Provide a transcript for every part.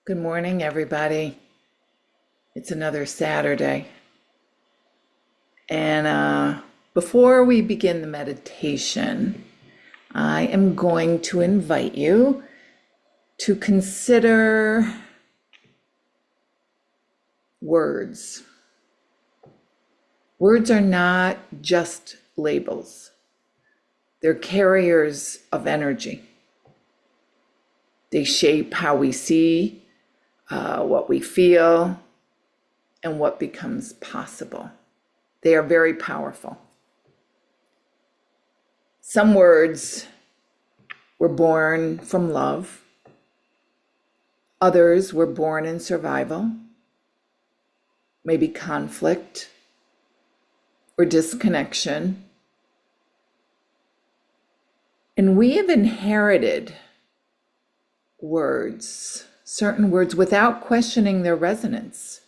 Good morning, everybody. It's another Saturday. And before we begin the meditation, I am going to invite you to consider words. Words are not just labels, they're carriers of energy. They shape how we see, what we feel, and what becomes possible. They are very powerful. Some words were born from love. Others were born in survival, maybe conflict or disconnection. And we have inherited words, certain words, without questioning their resonance.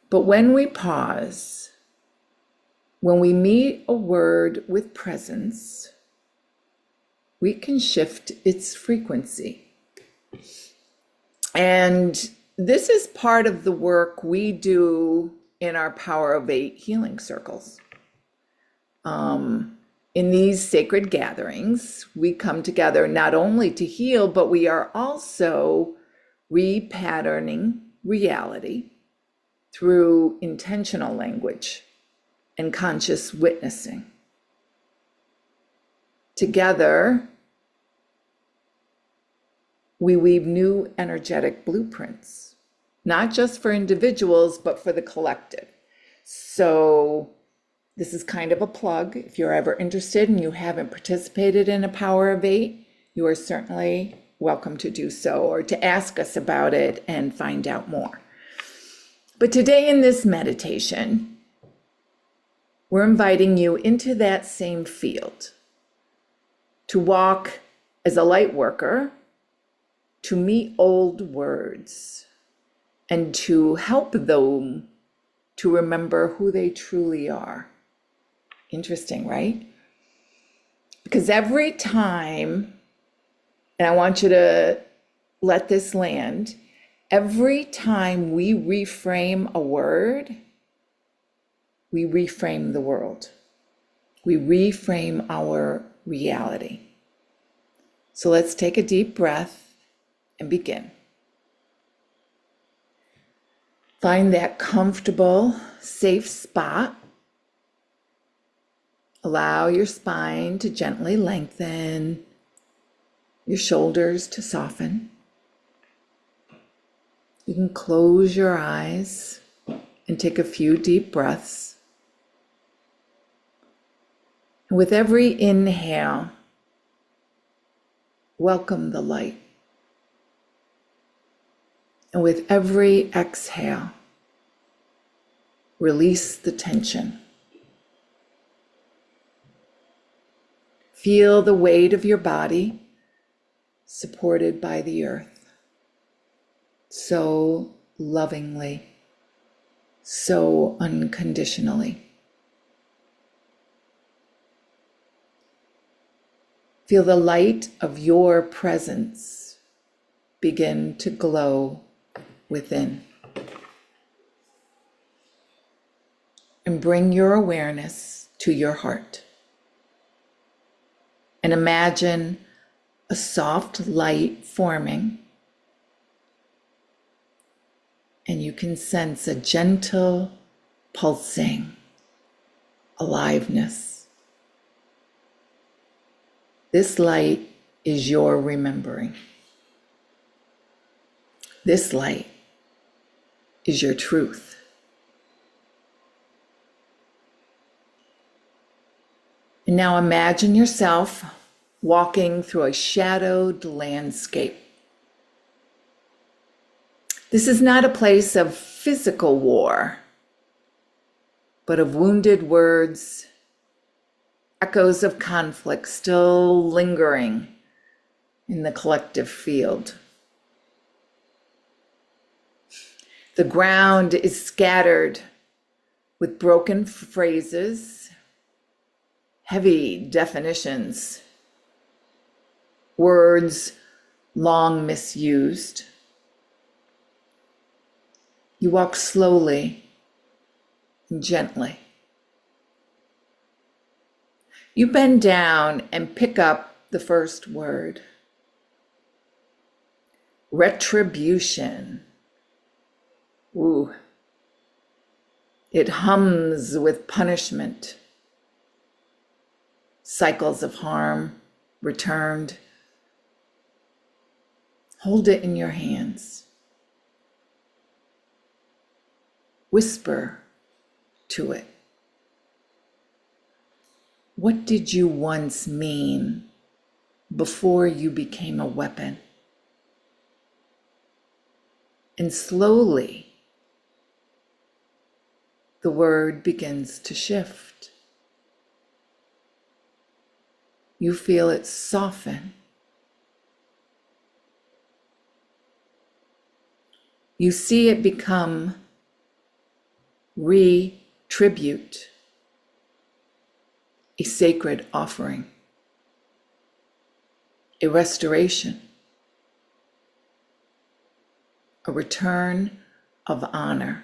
But when we pause, when we meet a word with presence, we can shift its frequency. And this is part of the work we do in our Power of Eight healing circles. In these sacred gatherings, we come together not only to heal, but we are also repatterning reality through intentional language and conscious witnessing. Together, we weave new energetic blueprints, not just for individuals, but for the collective. So this is kind of a plug. If you're ever interested and you haven't participated in a Power of Eight, you are certainly welcome to do so or to ask us about it and find out more. But today in this meditation, we're inviting you into that same field, to walk as a light worker, to meet old words, and to help them to remember who they truly are. Interesting, right? Because every time, and I want you to let this land, every time we reframe a word, we reframe the world. We reframe our reality. So let's take a deep breath and begin. Find that comfortable, safe spot. Allow your spine to gently lengthen, your shoulders to soften. You can close your eyes and take a few deep breaths. And with every inhale, welcome the light. And with every exhale, release the tension. Feel the weight of your body supported by the earth, so lovingly, so unconditionally. Feel the light of your presence begin to glow within. And bring your awareness to your heart. And imagine a soft light forming. And you can sense a gentle pulsing aliveness. This light is your remembering. This light is your truth. And now imagine yourself walking through a shadowed landscape. This is not a place of physical war, but of wounded words, echoes of conflict still lingering in the collective field. The ground is scattered with broken phrases, heavy definitions, words long misused, You walk slowly and gently. You bend down and pick up the first word. Retribution. Ooh. It hums with punishment. Cycles of harm returned. Hold it in your hands. Whisper to it. What did you once mean before you became a weapon? And slowly, the word begins to shift. You feel it soften. You see it become retribute, a sacred offering, a restoration, a return of honor.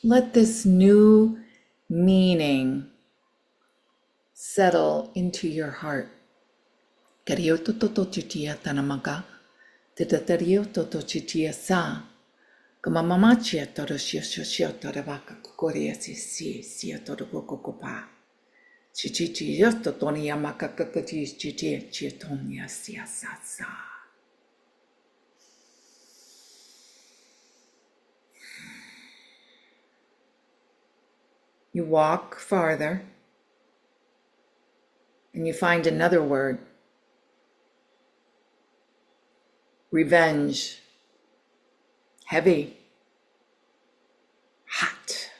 Let this new meaning settle into your heart. Kariotototochitia tanamaga, titatariototochitia sa, kamamamachia toroshioshio torabaka kukoria sisi, sia torokokopa, chichichioto tonia makakakati chitia chietonia sia sa. You walk farther and you find another word. Revenge. Heavy. Hot.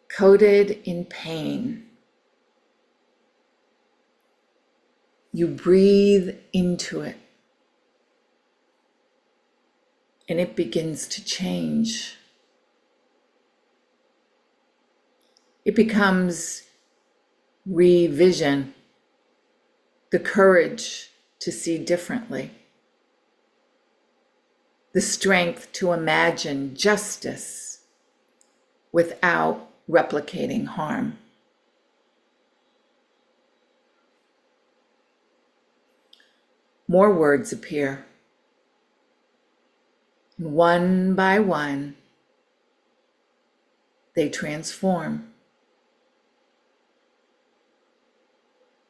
Coated in pain. You breathe into it and it begins to change. It becomes revision, the courage to see differently, the strength to imagine justice without replicating harm. More words appear. One by one, they transform.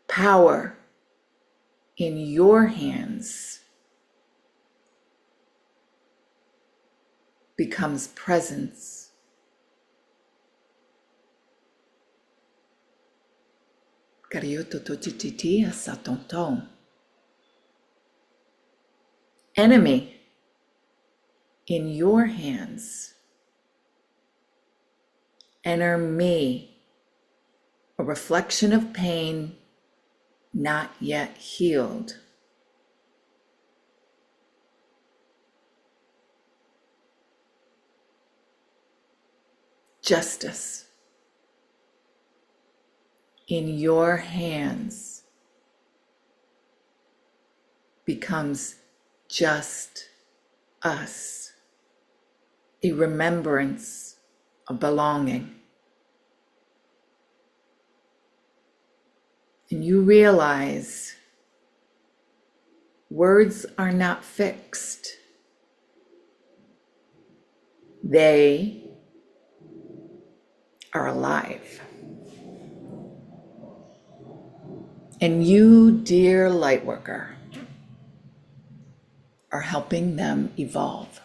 Power in your hands becomes presence. Enemy in your hands. Enter me, a reflection of pain not yet healed. Justice in your hands becomes just us, a remembrance of belonging. And you realize words are not fixed. They are alive. And you, dear lightworker, are helping them evolve.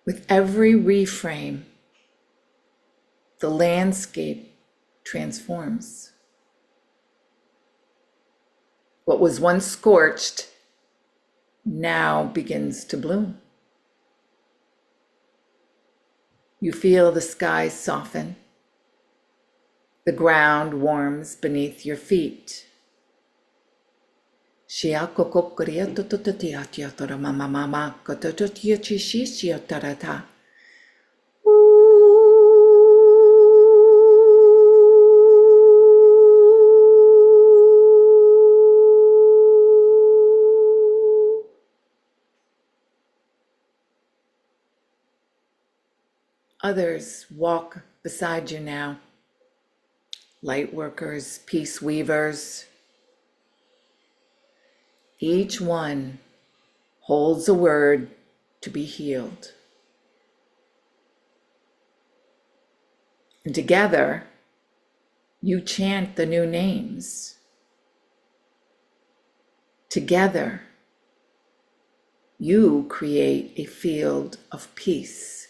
With every reframe, the landscape transforms. What was once scorched now begins to bloom. You feel the sky soften. The ground warms beneath your feet. Others walk beside you now. Light workers, peace weavers. Each one holds a word to be healed. And together, you chant the new names. Together, you create a field of peace.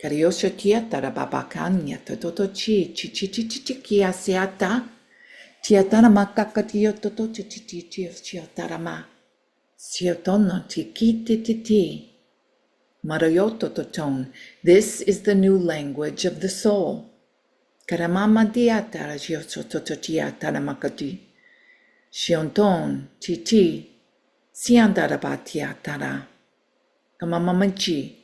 Kariosha tiatara babakanya toto chi chi chi chi chi chi kia seata tiatara makakatio toto chi chi chi chi tiatara ma siotono ti ki ti ti ti marayoto toton. This is the new language of the soul. Karamama diatara jioso toto tiatara makati shionton ti ti siandara batiatara kamamamanchi.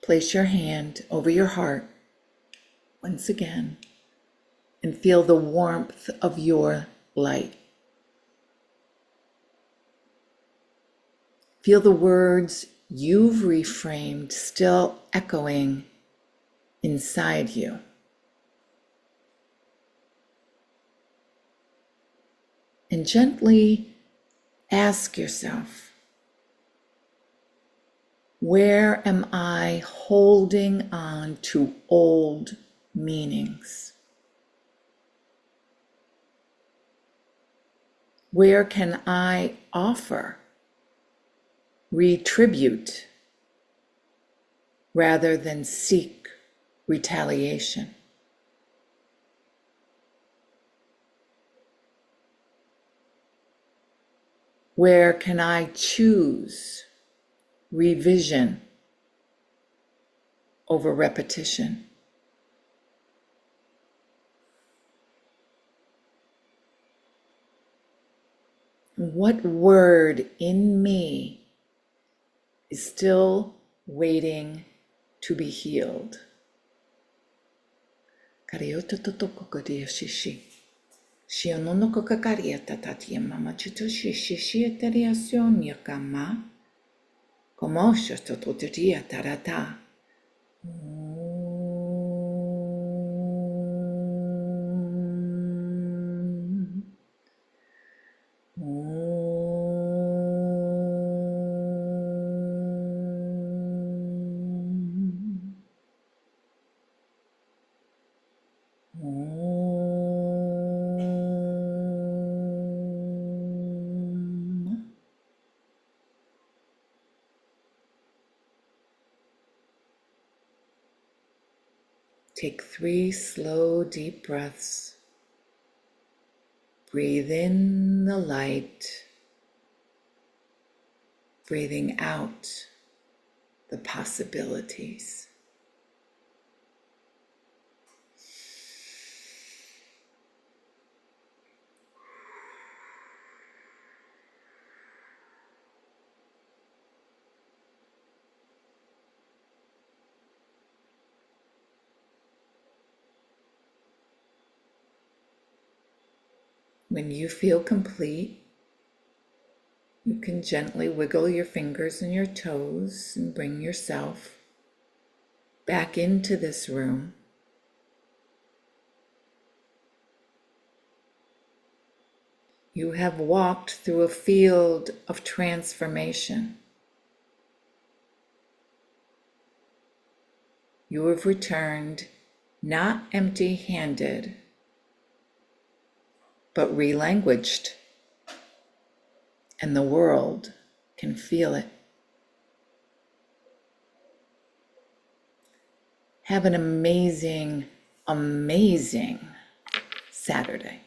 Place your hand over your heart once again and feel the warmth of your light. Feel the words you've reframed still echoing inside you. And gently ask yourself, where am I holding on to old meanings? Where can I offer, retribute, rather than seek retaliation? Where can I choose revision over repetition? What word in me is still waiting to be healed? Shionono kakaria tatatia mama chuto shishi teriacion yakama. Como shotototia tarata. Take 3 slow, deep breaths. Breathe in the light, breathing out the possibilities. When you feel complete, you can gently wiggle your fingers and your toes and bring yourself back into this room. You have walked through a field of transformation. You have returned not empty-handed, but relanguaged, and the world can feel it. Have an amazing, amazing Saturday.